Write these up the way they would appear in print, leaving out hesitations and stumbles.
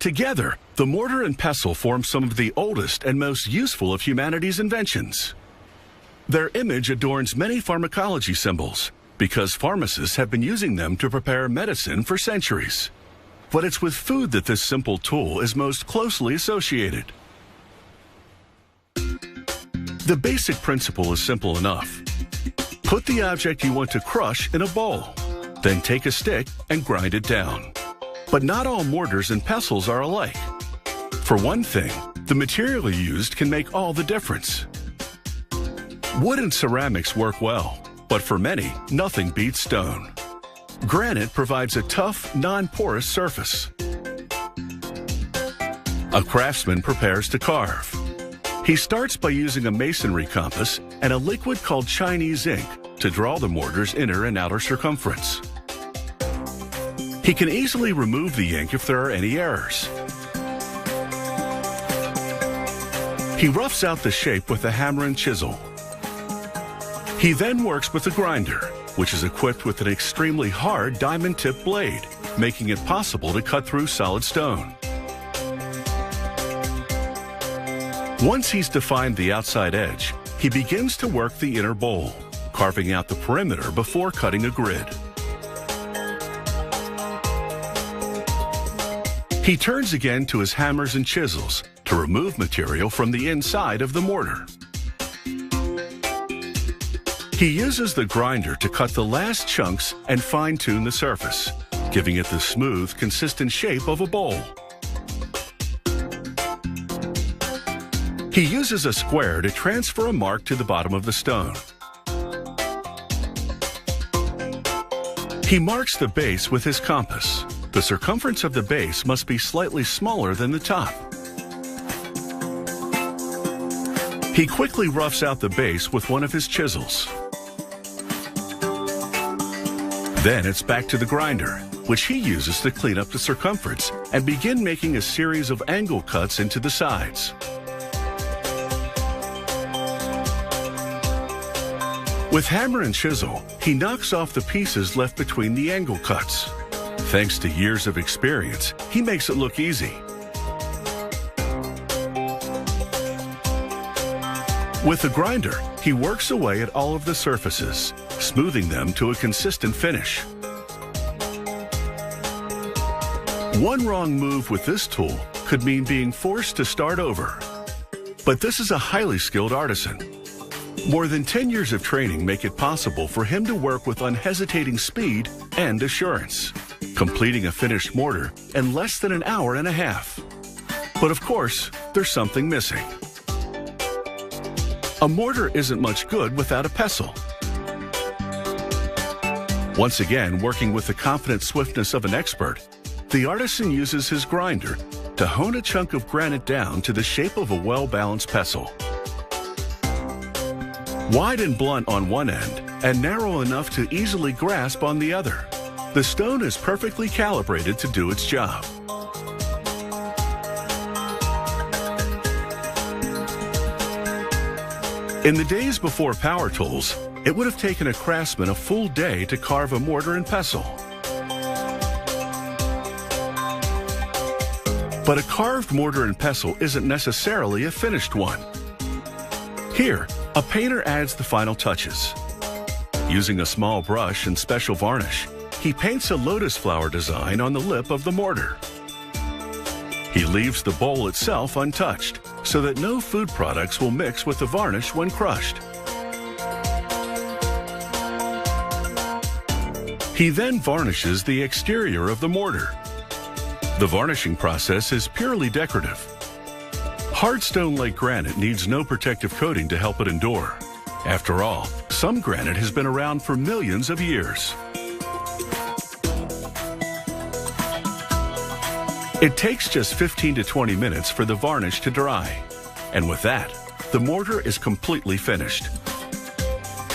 Together, the mortar and pestle form some of the oldest and most useful of humanity's inventions. Their image adorns many pharmacology symbols because pharmacists have been using them to prepare medicine for centuries. But it's with food that this simple tool is most closely associated. The basic principle is simple enough. Put the object you want to crush in a bowl, then take a stick and grind it down. But not all mortars and pestles are alike. For one thing, the material used can make all the difference. Wood and ceramics work well, but for many, nothing beats stone. Granite provides a tough, non-porous surface. A craftsman prepares to carve. He starts by using a masonry compass and a liquid called Chinese ink to draw the mortar's inner and outer circumference. He can easily remove the ink if there are any errors. He roughs out the shape with a hammer and chisel. He then works with a grinder, which is equipped with an extremely hard diamond-tipped blade, making it possible to cut through solid stone. Once he's defined the outside edge, he begins to work the inner bowl, carving out the perimeter before cutting a grid. He turns again to his hammers and chisels to remove material from the inside of the mortar. He uses the grinder to cut the last chunks and fine-tune the surface, giving it the smooth, consistent shape of a bowl. He uses a square to transfer a mark to the bottom of the stone. He marks the base with his compass. The circumference of the base must be slightly smaller than the top. He quickly roughs out the base with one of his chisels. Then it's back to the grinder, which he uses to clean up the circumference and begin making a series of angle cuts into the sides. With hammer and chisel, he knocks off the pieces left between the angle cuts. Thanks to years of experience, he makes it look easy. With the grinder, he works away at all of the surfaces, smoothing them to a consistent finish. One wrong move with this tool could mean being forced to start over. But this is a highly skilled artisan. More than 10 years of training make it possible for him to work with unhesitating speed and assurance, completing a finished mortar in less than an hour and a half. But of course, there's something missing. A mortar isn't much good without a pestle. Once again, working with the confident swiftness of an expert, the artisan uses his grinder to hone a chunk of granite down to the shape of a well-balanced pestle. Wide and blunt on one end and narrow enough to easily grasp on the other, the stone is perfectly calibrated to do its job. In the days before power tools, it would have taken a craftsman a full day to carve a mortar and pestle. But a carved mortar and pestle isn't necessarily a finished one. Here, a painter adds the final touches. Using a small brush and special varnish, he paints a lotus flower design on the lip of the mortar. He leaves the bowl itself untouched, so that no food products will mix with the varnish when crushed. He then varnishes the exterior of the mortar. The varnishing process is purely decorative. Hard stone like granite needs no protective coating to help it endure. After all, some granite has been around for millions of years. It takes just 15 to 20 minutes for the varnish to dry. And with that, the mortar is completely finished.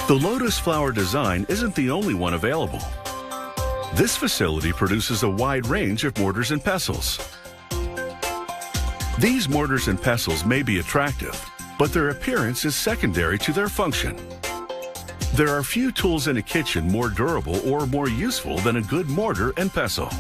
The lotus flower design isn't the only one available. This facility produces a wide range of mortars and pestles. These mortars and pestles may be attractive, but their appearance is secondary to their function. There are few tools in a kitchen more durable or more useful than a good mortar and pestle.